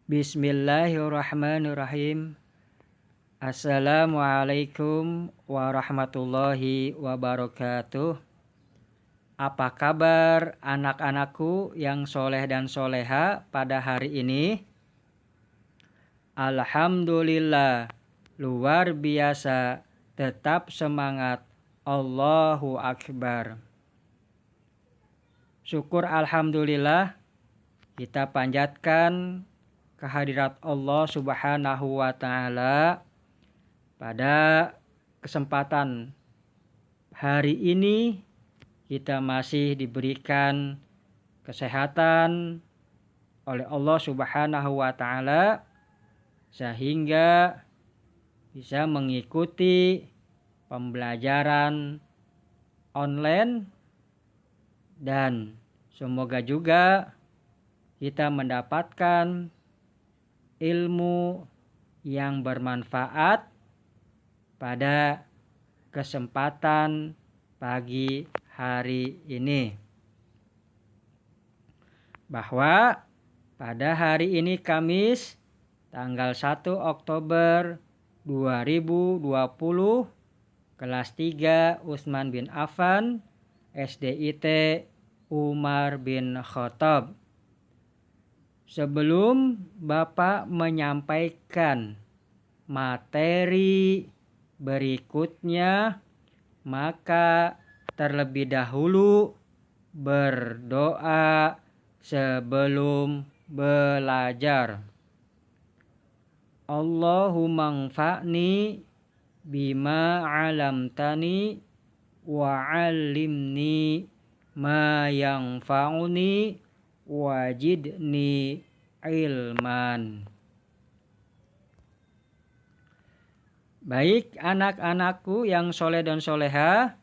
Bismillahirrahmanirrahim. Assalamualaikum warahmatullahi wabarakatuh. Apa kabar anak-anakku yang soleh dan soleha pada hari ini? Alhamdulillah, luar biasa, tetap semangat. Allahu Akbar. Syukur alhamdulillah, kita panjatkan kehadirat Allah Subhanahu wa Ta'ala pada kesempatan hari ini. Kita masih diberikan kesehatan oleh Allah Subhanahu wa Ta'ala sehingga bisa mengikuti pembelajaran online, dan semoga juga kita mendapatkan ilmu yang bermanfaat pada kesempatan pagi hari ini. Bahwa pada hari ini Kamis tanggal 1 Oktober 2020, kelas 3 Utsman bin Affan, SDIT Umar bin Khattab. Sebelum Bapak menyampaikan materi berikutnya, maka terlebih dahulu berdoa sebelum belajar. Allahumma anfa'ni bima 'allamtani wa 'allimni ma yanfa'uni wajidni ilman. Baik anak-anakku yang soleh dan soleha,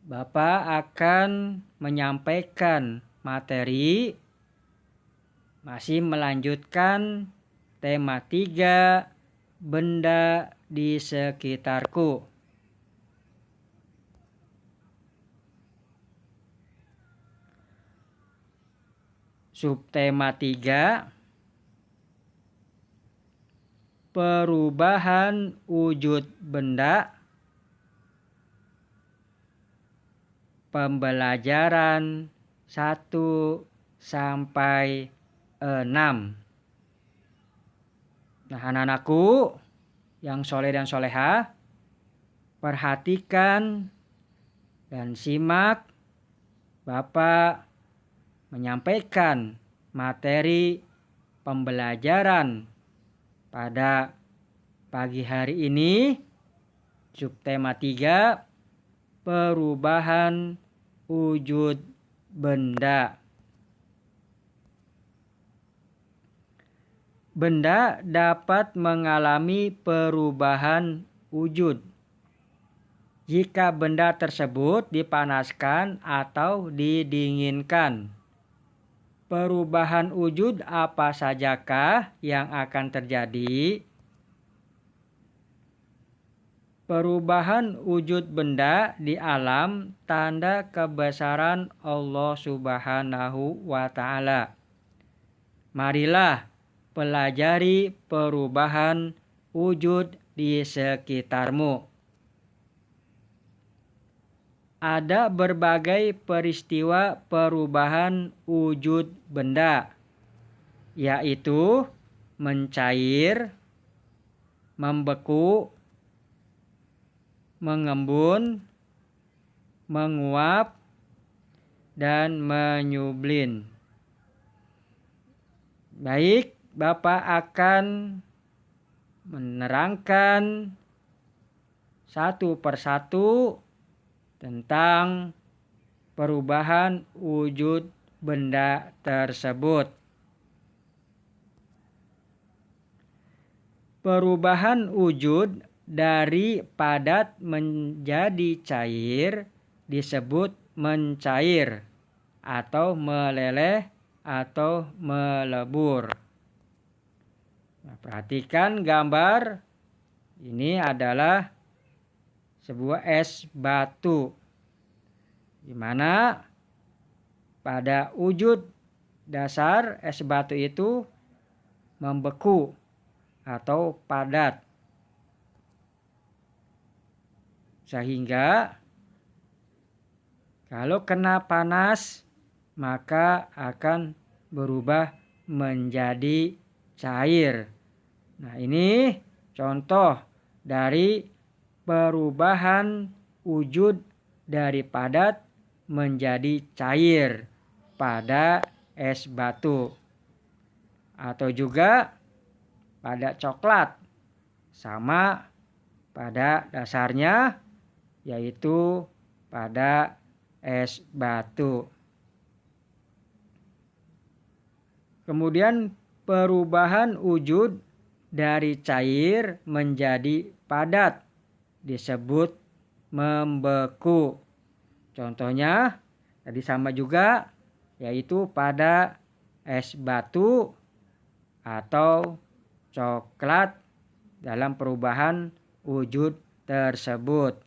Bapak akan menyampaikan materi masih melanjutkan tema 3, benda di sekitarku. Subtema 3, perubahan wujud benda. Pembelajaran 1 sampai 6. Nah, anak-anakku yang soleh dan soleha, perhatikan dan simak Bapak menyampaikan materi pembelajaran pada pagi hari ini. Subtema 3, perubahan wujud benda. Benda dapat mengalami perubahan wujud jika benda tersebut dipanaskan atau didinginkan. Perubahan wujud apa sajakah yang akan terjadi? Perubahan wujud benda di alam tanda kebesaran Allah Subhanahu wa Ta'ala. Marilah pelajari perubahan wujud di sekitarmu. Ada berbagai peristiwa perubahan wujud benda, yaitu mencair, membeku, mengembun, menguap, dan menyublin. Baik, Bapak akan menerangkan satu persatu tentang perubahan wujud benda tersebut. Perubahan wujud dari padat menjadi cair disebut mencair atau meleleh atau melebur. Nah, perhatikan gambar. Ini adalah sebuah es batu, di mana pada wujud dasar es batu itu membeku atau padat. Sehingga kalau kena panas maka akan berubah menjadi cair. Nah, ini contoh dari perubahan wujud dari padat menjadi cair pada es batu. Atau juga pada coklat, sama pada dasarnya yaitu pada es batu. Kemudian perubahan wujud dari cair menjadi padat disebut membeku. Contohnya tadi sama juga, yaitu pada es batu atau coklat dalam perubahan wujud tersebut.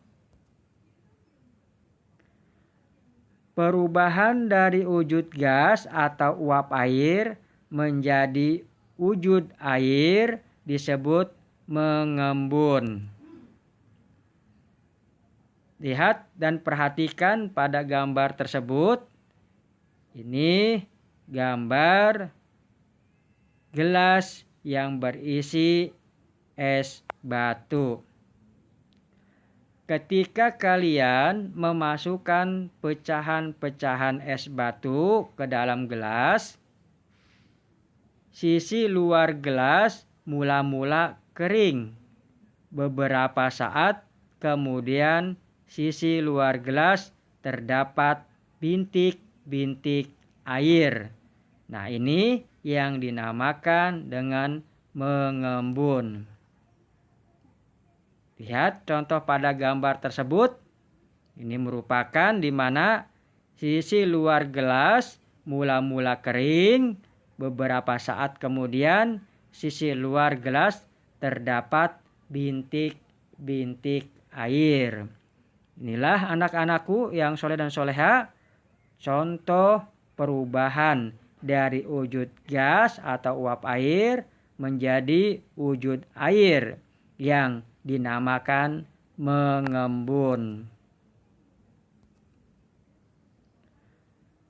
Perubahan dari wujud gas atau uap air menjadi wujud air disebut mengembun. Lihat dan perhatikan pada gambar tersebut. Ini gambar gelas yang berisi es batu. Ketika kalian memasukkan pecahan-pecahan es batu ke dalam gelas, sisi luar gelas mula-mula kering. Beberapa saat kemudian sisi luar gelas terdapat bintik-bintik air. Nah, ini yang dinamakan dengan mengembun. Lihat contoh pada gambar tersebut. Ini merupakan di mana sisi luar gelas mula-mula kering. Beberapa saat kemudian sisi luar gelas terdapat bintik-bintik air. Inilah anak-anakku yang soleh dan soleha, contoh perubahan dari wujud gas atau uap air menjadi wujud air yang dinamakan mengembun.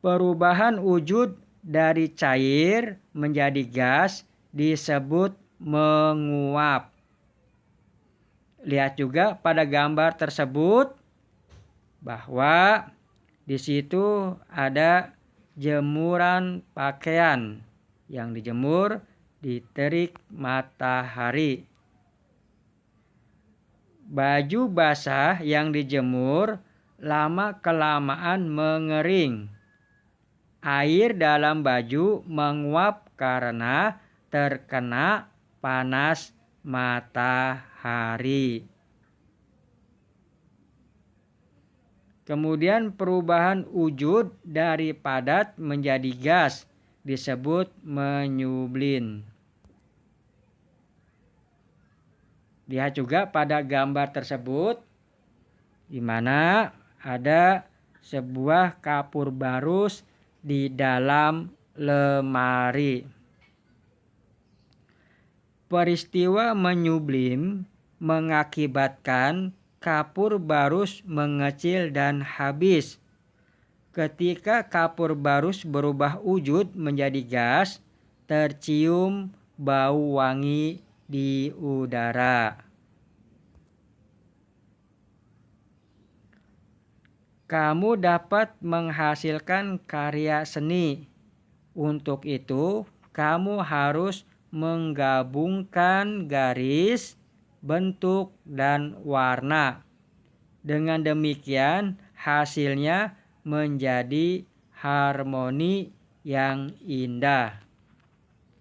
Perubahan wujud dari cair menjadi gas disebut menguap. Lihat juga pada gambar tersebut bahwa di situ ada jemuran pakaian yang dijemur di terik matahari. Baju basah yang dijemur lama-kelamaan mengering. Air dalam baju menguap karena terkena panas matahari. Kemudian perubahan wujud dari padat menjadi gas disebut menyublin. Lihat juga pada gambar tersebut di mana ada sebuah kapur barus di dalam lemari. Peristiwa menyublim mengakibatkan kapur barus mengecil dan habis. Ketika kapur barus berubah wujud menjadi gas, tercium bau wangi di udara. Kamu dapat menghasilkan karya seni. Untuk itu, kamu harus menggabungkan garis, bentuk, dan warna. Dengan demikian, hasilnya menjadi harmoni yang indah.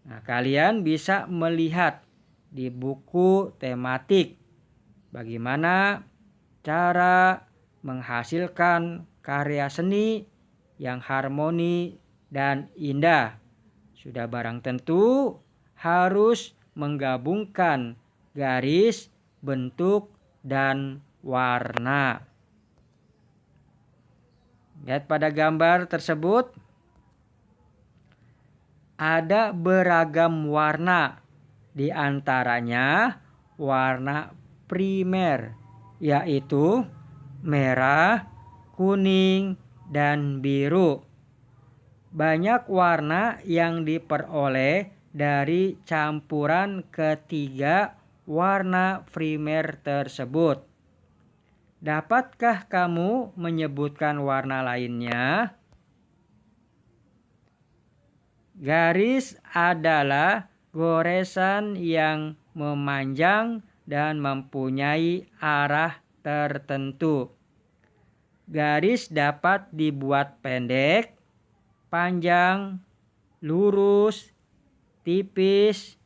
Nah, kalian bisa melihat di buku tematik bagaimana cara menghasilkan karya seni yang harmoni dan indah. Sudah barang tentu harus menggabungkan garis, bentuk, dan warna. Lihat pada gambar tersebut. ada beragam warna, di antaranya warna primer, yaitu merah, kuning, dan biru. Banyak warna yang diperoleh dari campuran ketiga warna primer tersebut. Dapatkah kamu menyebutkan warna lainnya? Garis adalah goresan yang memanjang dan mempunyai arah tertentu. Garis dapat dibuat pendek, panjang, lurus, tipis,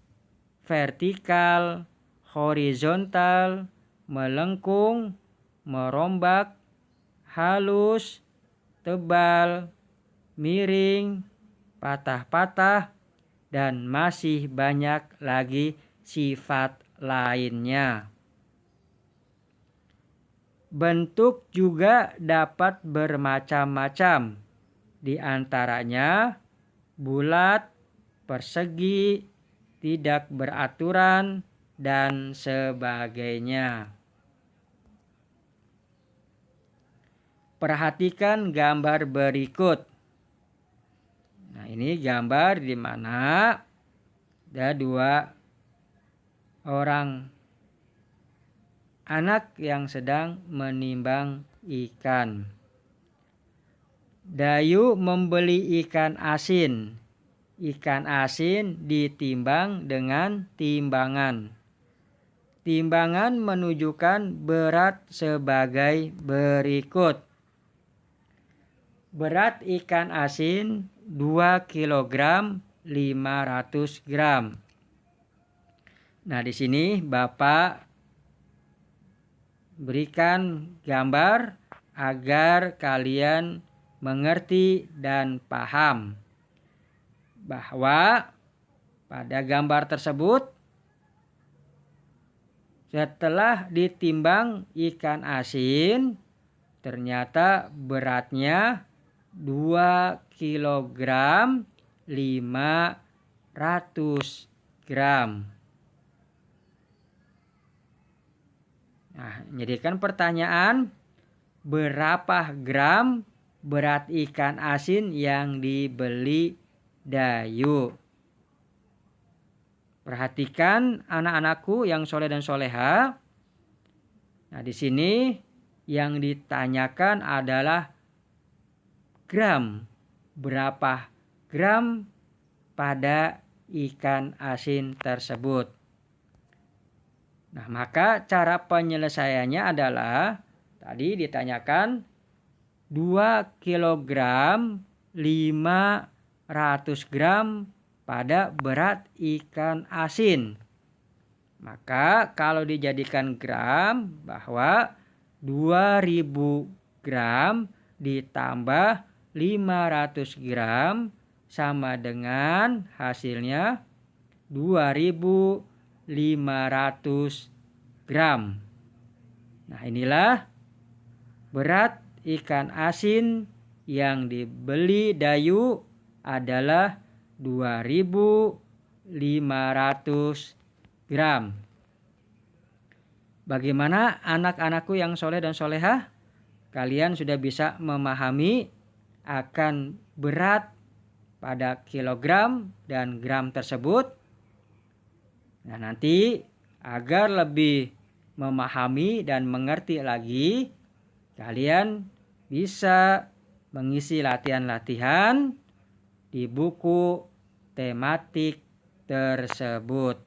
vertikal, horizontal, melengkung, merombak, halus, tebal, miring, patah-patah, dan masih banyak lagi sifat lainnya. Bentuk juga dapat bermacam-macam, di antaranya bulat, persegi, tidak beraturan, dan sebagainya. Perhatikan gambar berikut. Nah, ini gambar di mana ada dua orang anak yang sedang menimbang ikan. Dayu membeli ikan asin. Ikan asin ditimbang dengan timbangan. Timbangan menunjukkan berat sebagai berikut. Berat ikan asin 2 kg 500 gram. Nah, di sini Bapak berikan gambar agar kalian mengerti dan paham bahwa pada gambar tersebut setelah ditimbang ikan asin ternyata beratnya 2 kg 500 gram. Nah, jadikan pertanyaan, berapa gram berat ikan asin yang dibeli Dayu? Perhatikan anak-anakku yang soleh dan soleha. Nah, di sini yang ditanyakan adalah gram. Berapa gram pada ikan asin tersebut? Nah, maka cara penyelesaiannya adalah tadi ditanyakan 2 kg 500 gram pada berat ikan asin. Maka kalau dijadikan gram, bahwa 2000 gram ditambah 500 gram sama dengan hasilnya 2500 gram. Nah, inilah berat ikan asin yang dibeli Dayu adalah 2500 gram. Bagaimana anak-anakku yang soleh dan solehah? Kalian sudah bisa memahami akan berat pada kilogram dan gram tersebut. Nah, nanti agar lebih memahami dan mengerti lagi, kalian bisa mengisi latihan-latihan di buku tematik tersebut.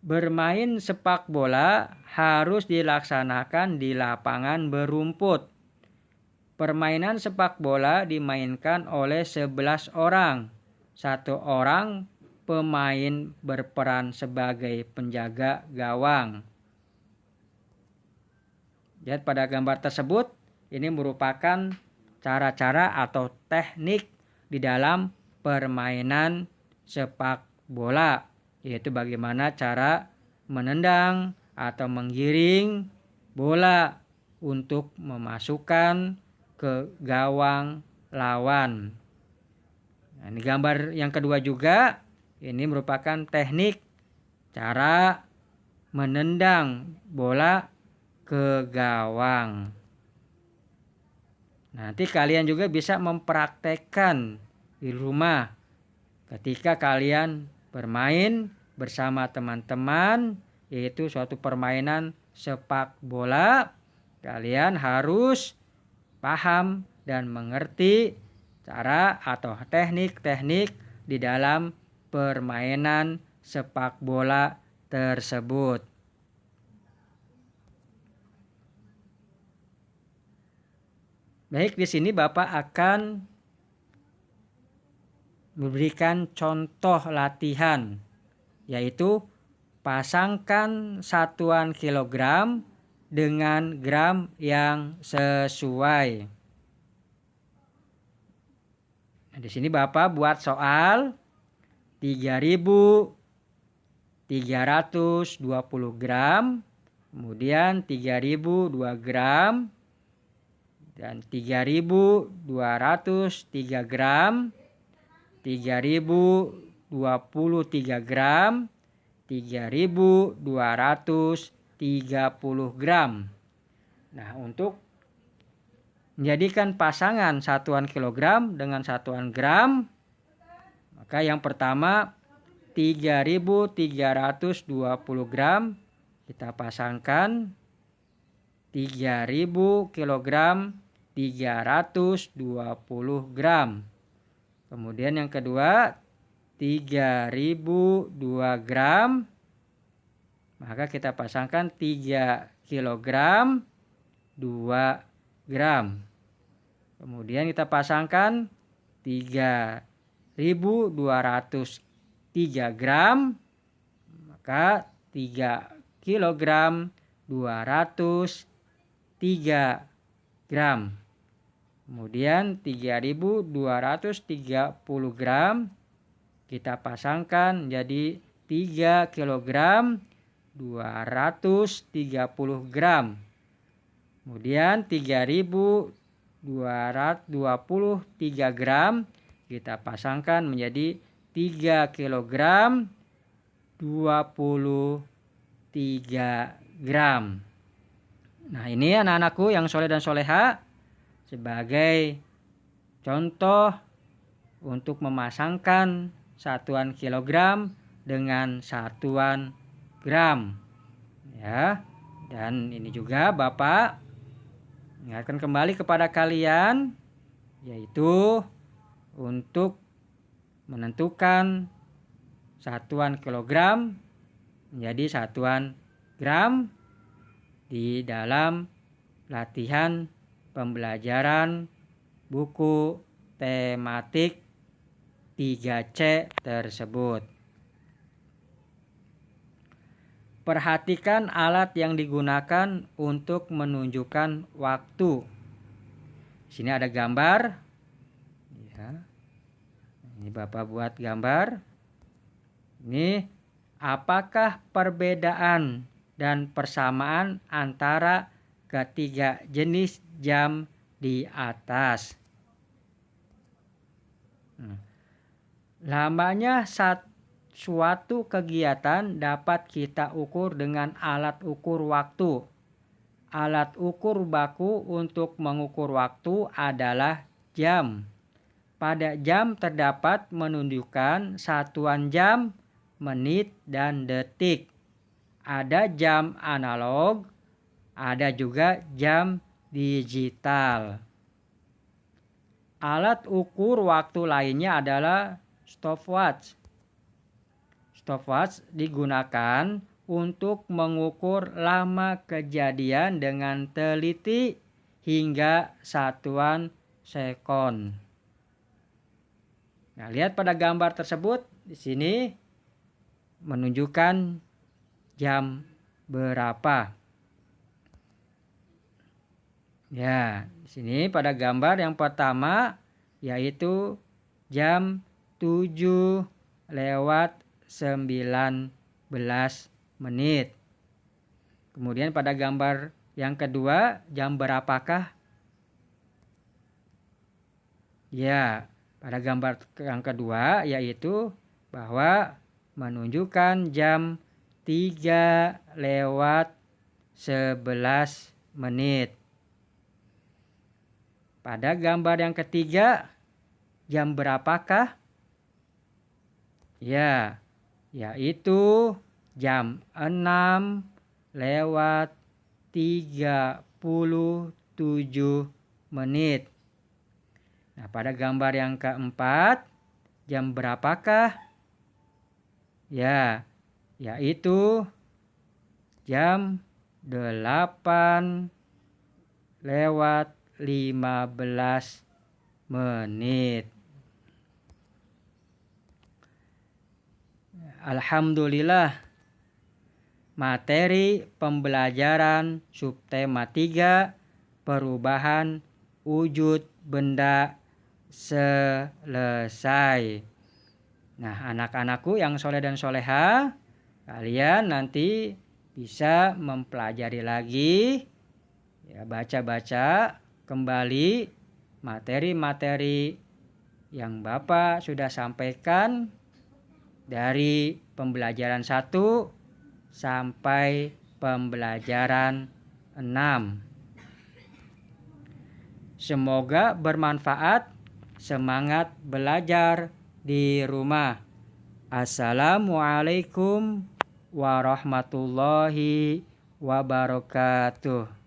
Bermain sepak bola harus dilaksanakan di lapangan berumput. Permainan sepak bola dimainkan oleh 11 orang. Satu orang pemain berperan sebagai penjaga gawang. Lihat pada gambar tersebut, ini merupakan cara-cara atau teknik di dalam permainan sepak bola, yaitu bagaimana cara menendang atau menggiring bola untuk memasukkan ke gawang lawan. Nah, ini gambar yang kedua juga, ini merupakan teknik cara menendang bola ke gawang. Nanti kalian juga bisa mempraktekkan di rumah ketika kalian bermain bersama teman-teman, yaitu suatu permainan sepak bola. Kalian harus paham dan mengerti cara atau teknik-teknik di dalam permainan sepak bola tersebut. Baik, di sini Bapak akan memberikan contoh latihan, yaitu pasangkan satuan kilogram dengan gram yang sesuai. Nah, di sini Bapak buat soal 3.320 gram, kemudian 3.002 gram, dan 3.203 gram, 3.023 gram, 3.230 gram. Nah, untuk menjadikan pasangan satuan kilogram dengan satuan gram, maka yang pertama 3.320 gram kita pasangkan 3.000 kilogram 320 gram. Kemudian yang kedua 3.002 gram, maka kita pasangkan 3 kilogram 2 gram. Kemudian kita pasangkan 3.203 gram, maka 3 kilogram 203 gram. Kemudian 3.230 gram kita pasangkan jadi 3 kilogram 230 gram. Kemudian 3.223 gram kita pasangkan menjadi 3 kilogram 23 gram. Nah, ini anak-anakku yang soleh dan soleha, sebagai contoh untuk memasangkan satuan kilogram dengan satuan gram, ya. Dan ini juga Bapak ingatkan kembali kepada kalian, yaitu untuk menentukan satuan kilogram menjadi satuan gram di dalam latihan pembelajaran buku tematik 3C tersebut. Perhatikan alat yang digunakan untuk menunjukkan waktu. Di sini ada gambar. Ya. Ini Bapak buat gambar. Ini apakah perbedaan dan persamaan antara ketiga jenis jam di atas? Lamanya suatu kegiatan dapat kita ukur dengan alat ukur waktu. Alat ukur baku untuk mengukur waktu adalah jam. Pada jam terdapat menunjukkan satuan jam, menit, dan detik. Ada jam analog, ada juga jam digital. Alat ukur waktu lainnya adalah stopwatch. Stopwatch digunakan untuk mengukur lama kejadian dengan teliti hingga satuan sekon. Nah, lihat pada gambar tersebut, di sini menunjukkan jam berapa. Ya, di sini pada gambar yang pertama yaitu jam 7:19. Kemudian pada gambar yang kedua, jam berapakah? Ya, pada gambar yang kedua yaitu bahwa menunjukkan jam 3:11. Pada gambar yang ketiga, jam berapakah? Ya, yaitu jam 6:37. Nah, pada gambar yang keempat, jam berapakah? Ya, yaitu jam 8:15. Alhamdulillah, materi pembelajaran subtema 3 perubahan wujud benda selesai. Nah, anak-anakku yang soleh dan soleha, kalian nanti bisa mempelajari lagi, ya, baca-baca kembali materi-materi yang Bapak sudah sampaikan dari pembelajaran 1 sampai pembelajaran 6. Semoga bermanfaat. Semangat belajar di rumah. Assalamualaikum warahmatullahi wabarakatuh.